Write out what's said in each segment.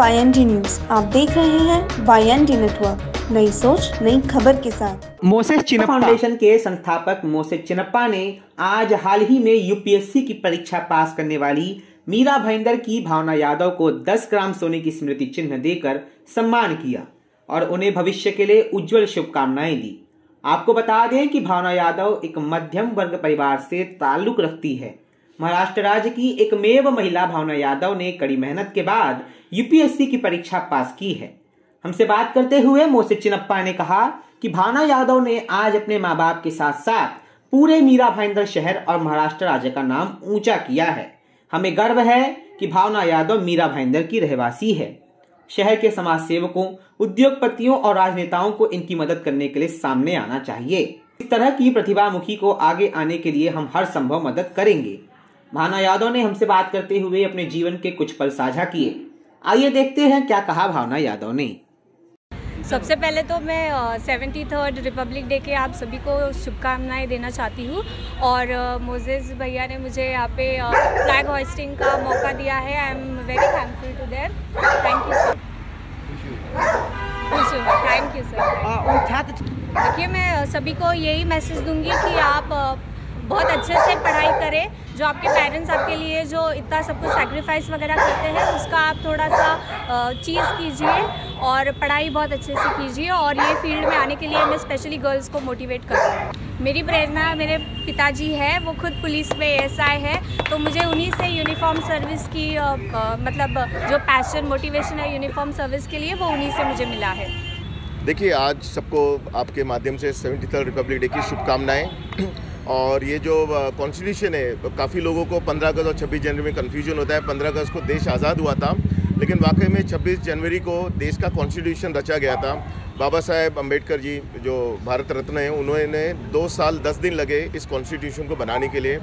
YND news. आप देख रहे हैं YND नेटवर्क, नई सोच नई खबर के साथ। मोसेस चिन्नप्पा फाउंडेशन के संस्थापक मोसेस चिन्नप्पा ने आज हाल ही में यूपीएससी की परीक्षा पास करने वाली मीरा भाईंदर की भावना यादव को 10 ग्राम सोने की स्मृति चिन्ह देकर सम्मान किया और उन्हें भविष्य के लिए उज्जवल शुभकामनाएं दी। आपको बता दें कि भावना यादव एक मध्यम वर्ग परिवार से ताल्लुक रखती है। महाराष्ट्र राज्य की एकमेव महिला भावना यादव ने कड़ी मेहनत के बाद यूपीएससी की परीक्षा पास की है। हमसे बात करते हुए मोसेस चिन्नप्पा ने कहा कि भावना यादव ने आज अपने मां बाप के साथ साथ पूरे मीरा भाईंदर शहर और महाराष्ट्र राज्य का नाम ऊंचा किया है। हमें गर्व है कि भावना यादव मीरा भाईंदर की रहवासी है। शहर के समाज सेवकों, उद्योगपतियों और राजनेताओं को इनकी मदद करने के लिए सामने आना चाहिए। इस तरह की प्रतिभामुखी को आगे आने के लिए हम हर संभव मदद करेंगे। भावना यादव ने हमसे बात करते हुए अपने जीवन के कुछ पल साझा किए। आइए देखते हैं क्या कहा भावना यादव ने। सबसे पहले तो मैं 73rd रिपब्लिक डे के आप सभी को शुभकामनाएं देना चाहती हूँ और मोसेस भैया ने मुझे यहाँ पे फ्लैग होइस्टिंग का मौका दिया है। I am very thankful to their. Thank you sir. Thank you sir. देखिए, मैं सभी को यही मैसेज दूंगी कि आप बहुत अच्छे से पढ़ाई करें। जो आपके पेरेंट्स आपके लिए जो इतना सब कुछ सैक्रिफाइस वगैरह करते हैं, उसका आप थोड़ा सा चीज़ कीजिए और पढ़ाई बहुत अच्छे से कीजिए। और ये फील्ड में आने के लिए मैं स्पेशली गर्ल्स को मोटिवेट कर रही हूँ। मेरी प्रेरणा मेरे पिताजी है, वो खुद पुलिस में ASI है, तो मुझे उन्हीं से यूनिफॉर्म सर्विस की मतलब जो पैशन मोटिवेशन है यूनिफॉर्म सर्विस के लिए, वो उन्हीं से मुझे मिला है। देखिए, आज सबको आपके माध्यम से 73rd रिपब्लिक डे की शुभकामनाएं। और ये जो कॉन्स्टिट्यूशन है, काफ़ी लोगों को 15 अगस्त और 26 जनवरी में कन्फ्यूजन होता है। 15 अगस्त को देश आज़ाद हुआ था, लेकिन वाकई में 26 जनवरी को देश का कॉन्स्टिट्यूशन रचा गया था। बाबा साहेब अम्बेडकर जी जो भारत रत्न हैं, उन्होंने 2 साल 10 दिन लगे इस कॉन्स्टिट्यूशन को बनाने के लिए।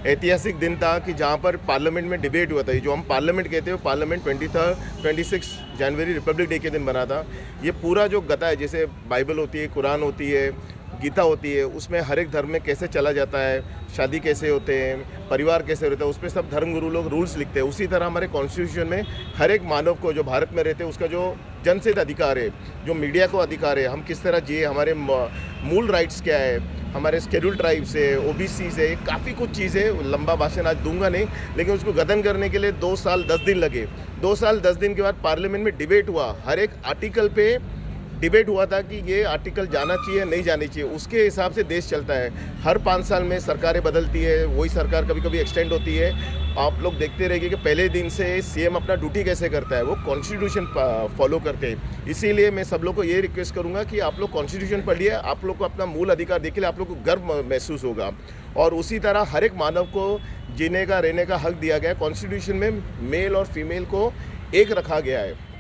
ऐतिहासिक दिन था कि जहाँ पर पार्लियामेंट में डिबेट हुआ था। जो हम पार्लियामेंट कहते हैं, पार्लियामेंट 26 जनवरी रिपब्लिक डे के दिन बना था। ये पूरा जो गता है, जैसे बाइबल होती है, कुरान होती है, गीता होती है, उसमें हर एक धर्म में कैसे चला जाता है, शादी कैसे होते हैं, परिवार कैसे होता है, उस पर सब धर्मगुरु लोग रूल्स लिखते हैं। उसी तरह हमारे कॉन्स्टिट्यूशन में हर एक मानव को जो भारत में रहते हैं, उसका जो जनसित अधिकार है, जो मीडिया को अधिकार है, हम किस तरह जिए, हमारे मूल राइट्स क्या है, हमारे शेड्यूल ट्राइब्स है, OBC से, काफ़ी कुछ चीज़ें, लंबा भाषण आज दूंगा नहीं, लेकिन उसको गठन करने के लिए 2 साल 10 दिन लगे। 2 साल 10 दिन के बाद पार्लियामेंट में डिबेट हुआ। हर एक आर्टिकल पे डिबेट हुआ था कि ये आर्टिकल जाना चाहिए नहीं जानी चाहिए। उसके हिसाब से देश चलता है। हर 5 साल में सरकारें बदलती है, वही सरकार कभी कभी एक्सटेंड होती है। आप लोग देखते रहिए कि पहले दिन से CM अपना ड्यूटी कैसे करता है, वो कॉन्स्टिट्यूशन फॉलो करते हैं। इसीलिए मैं सब लोग को ये रिक्वेस्ट करूंगा कि आप लोग कॉन्स्टिट्यूशन पढ़िए, आप लोग को अपना मूल अधिकार देखिए, आप लोग को गर्व महसूस होगा। और उसी तरह हर एक मानव को जीने का, रहने का हक दिया गया है। कॉन्स्टिट्यूशन में मेल और फीमेल को एक रखा गया है,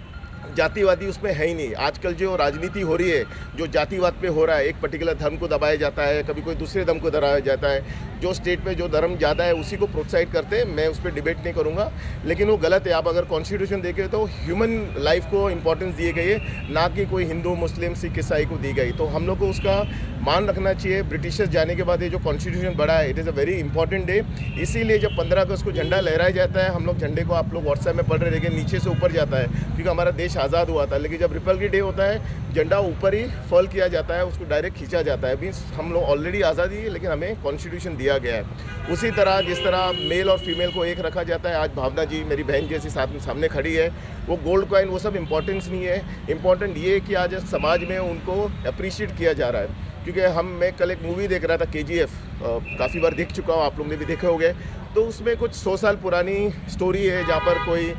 जातिवादी उसमें है ही नहीं। आजकल जो राजनीति हो रही है, जो जातिवाद पे हो रहा है, एक पर्टिकुलर धर्म को दबाया जाता है, कभी कोई दूसरे धर्म को दबाया जाता है। जो स्टेट पे जो धर्म ज़्यादा है उसी को प्रोत्साहित करते हैं। मैं उस पर डिबेट नहीं करूँगा, लेकिन वो गलत है। आप अगर कॉन्स्टिट्यूशन देखें तो ह्यूमन लाइफ को इंपॉर्टेंस दिए गई है, ना कि कोई हिंदू, मुस्लिम, सिख, ईसाई को दी गई। तो हम लोग को उसका मान रखना चाहिए। ब्रिटिशर्स जाने के बाद ये जो कॉन्स्टिट्यूशन बढ़ा है, it is a very important day. इसीलिए जब 15 अगस्त को झंडा लहराया जाता है, हम लोग झंडे को, आप लोग व्हाट्सएप में पढ़ रहे हैं, नीचे से ऊपर जाता है, क्योंकि हमारा देश आज़ाद हुआ था। लेकिन जब रिपब्लिक डे होता है, झंडा ऊपर ही फॉल किया जाता है, उसको डायरेक्ट खींचा जाता है। मीन्स हम लोग ऑलरेडी आज़ादी है, लेकिन हमें कॉन्स्टिट्यूशन दिया गया है। उसी तरह जिस तरह मेल और फीमेल को एक रखा जाता है, आज भावना जी मेरी बहन जैसी सामने खड़ी है, वो गोल्ड कॉइन वो सब इम्पोर्टेंस नहीं है। इम्पोर्टेंट ये है कि आज समाज में उनको अप्रिशिएट किया जा रहा है। क्योंकि मैं कल एक मूवी देख रहा था, KGF, काफ़ी बार देख चुका हूँ, आप लोग ने भी देखे होंगे। तो उसमें कुछ 100 साल पुरानी स्टोरी है, जहाँ पर कोई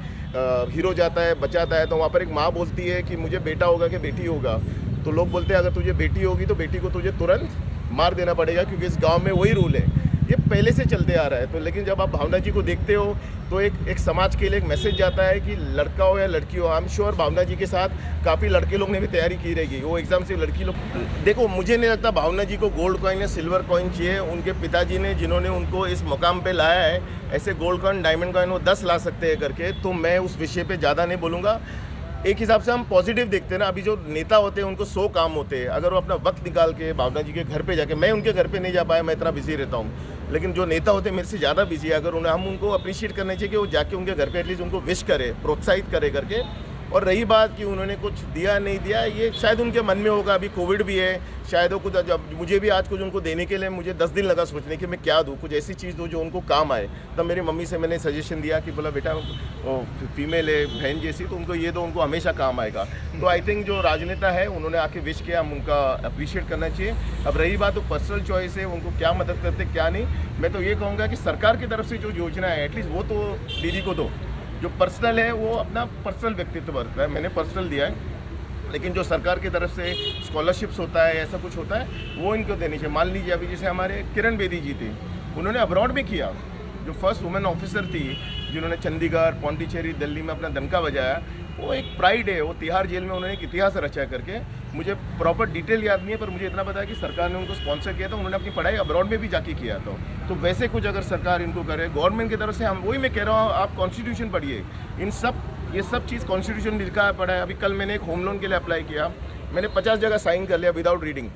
हीरो जाता है, बचाता है, तो वहाँ पर एक माँ बोलती है कि मुझे बेटा होगा कि बेटी होगा। तो लोग बोलते हैं अगर तुझे बेटी होगी तो बेटी को तुझे तुरंत मार देना पड़ेगा, क्योंकि इस गांव में वही रूल है। ये पहले से चलते आ रहा है। तो लेकिन जब आप भावना जी को देखते हो तो एक समाज के लिए एक मैसेज जाता है कि लड़का हो या लड़की हो। आई एम श्योर भावना जी के साथ काफ़ी लड़के लोग ने भी तैयारी की रहेगी। वो एग्जाम से लड़की लोग, देखो मुझे नहीं लगता भावना जी को गोल्ड कॉइन या सिल्वर कॉइन चाहिए। उनके पिताजी ने जिन्होंने उनको इस मुकाम पे लाया है, ऐसे गोल्ड कॉइन, डायमंड कॉइन वो 10 ला सकते हैं करके। तो मैं उस विषय पे ज़्यादा नहीं बोलूँगा। एक हिसाब से हम पॉजिटिव देखते हैं ना। अभी जो नेता होते हैं उनको 100 काम होते हैं, अगर वो अपना वक्त निकाल के भावना जी के घर पे जाके, मैं उनके घर पे नहीं जा पाया, मैं इतना बिजी रहता हूँ, लेकिन जो नेता होते हैं मेरे से ज़्यादा बिजी है, अगर उन्हें हम उनको अप्रिशिएट करना चाहिए कि वो जाके उनके घर पे एटलीस्ट उनको विश करे, प्रोत्साहित करे करके। और रही बात कि उन्होंने कुछ दिया नहीं दिया, ये शायद उनके मन में होगा। अभी कोविड भी है, शायद वो कुछ, जब मुझे भी आज कुछ उनको देने के लिए मुझे 10 दिन लगा सोचने कि मैं क्या दूँ, कुछ ऐसी चीज़ दूँ जो उनको काम आए। तब मेरी मम्मी से मैंने सजेशन दिया कि बोला बेटा फीमेल है, बहन जैसी, तो उनको ये दो, उनको हमेशा काम आएगा। तो आई थिंक जो राजनेता है उन्होंने आके विश किया, हम उनका अप्रिशिएट करना चाहिए। अब रही बात तो पर्सनल चॉइस है, उनको क्या मदद करते क्या नहीं, मैं तो ये कहूँगा कि सरकार की तरफ से जो योजना है एटलीस्ट वो तो दीदी को दो। जो पर्सनल है वो अपना पर्सनल व्यक्तित्व बरतता है, मैंने पर्सनल दिया है, लेकिन जो सरकार की तरफ से स्कॉलरशिप्स होता है, ऐसा कुछ होता है, वो इनको देनी चाहिए। मान लीजिए अभी जैसे हमारे किरण बेदी जी थी, उन्होंने अब्रॉड में किया, जो फर्स्ट वुमेन ऑफिसर थी जिन्होंने चंडीगढ़, पौंडीचेरी, दिल्ली में अपना डंका बजाया, वो एक प्राइड है। वो तिहाड़ जेल में उन्होंने एक इतिहास रचा करके, मुझे प्रॉपर डिटेल याद नहीं है, पर मुझे इतना पता है कि सरकार ने उनको स्पॉन्सर किया था, उन्होंने अपनी पढ़ाई अब्रॉड में भी जाके किया था। तो वैसे कुछ अगर सरकार इनको करे गवर्नमेंट की तरफ से, हम वही मैं कह रहा हूँ, आप कॉन्स्टिट्यूशन पढ़िए, ये सब चीज़ कॉन्स्टिट्यूशन लिखा पड़ा है। अभी कल मैंने एक होम लोन के लिए अप्लाई किया, मैंने 50 जगह साइन कर लिया विदाउट रीडिंग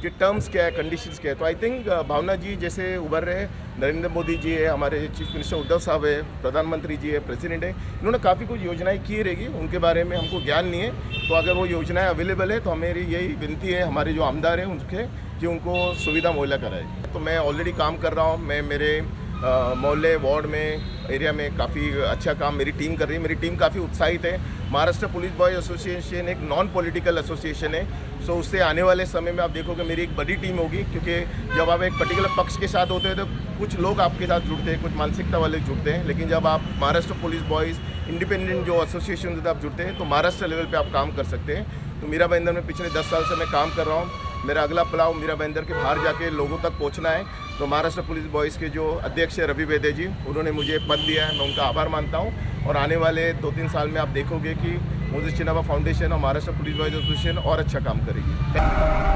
कि टर्म्स क्या है, कंडीशंस क्या है। तो आई थिंक भावना जी जैसे उभर रहे, नरेंद्र मोदी जी है, हमारे चीफ मिनिस्टर उद्धव साहब है, प्रधानमंत्री जी है, प्रेसिडेंट है, इन्होंने काफ़ी कुछ योजनाएं की रहेगी, उनके बारे में हमको ज्ञान नहीं है। तो अगर वो योजनाएं अवेलेबल है तो मेरी यही विनती है हमारे जो आमदार हैं उनके, कि उनको सुविधा मुहैया कराए। तो मैं ऑलरेडी काम कर रहा हूँ, मैं मेरे मोहल्ले, वार्ड में, एरिया में काफ़ी अच्छा काम मेरी टीम कर रही है। मेरी टीम काफ़ी उत्साहित है। महाराष्ट्र पुलिस बॉयज़ एसोसिएशन एक नॉन पॉलिटिकल एसोसिएशन है, सो उससे आने वाले समय में आप देखोगे मेरी एक बड़ी टीम होगी, क्योंकि जब आप एक पर्टिकुलर पक्ष के साथ होते हैं तो कुछ लोग आपके साथ जुड़ते हैं, कुछ मानसिकता वाले जुड़ते हैं, लेकिन जब आप महाराष्ट्र पुलिस बॉयज़ इंडिपेंडेंट जो एसोसिएशन होते हैं आप जुड़ते हैं, तो महाराष्ट्र लेवल पर आप काम कर सकते हैं। तो मीरा भाईंदर में पिछले 10 साल से मैं काम कर रहा हूँ। मेरा अगला पड़ाव मीरा भाईंदर के बाहर जाके लोगों तक पहुँचना है। तो महाराष्ट्र पुलिस बॉयज़ के जो अध्यक्ष है रवि वेदे जी, उन्होंने मुझे पद दिया है, मैं उनका आभार मानता हूँ। और आने वाले 2-3 साल में आप देखोगे कि मोसेस चिन्नाबा फाउंडेशन और महाराष्ट्र पुलिस बॉयज़ एसोसिएशन और अच्छा काम करेगी।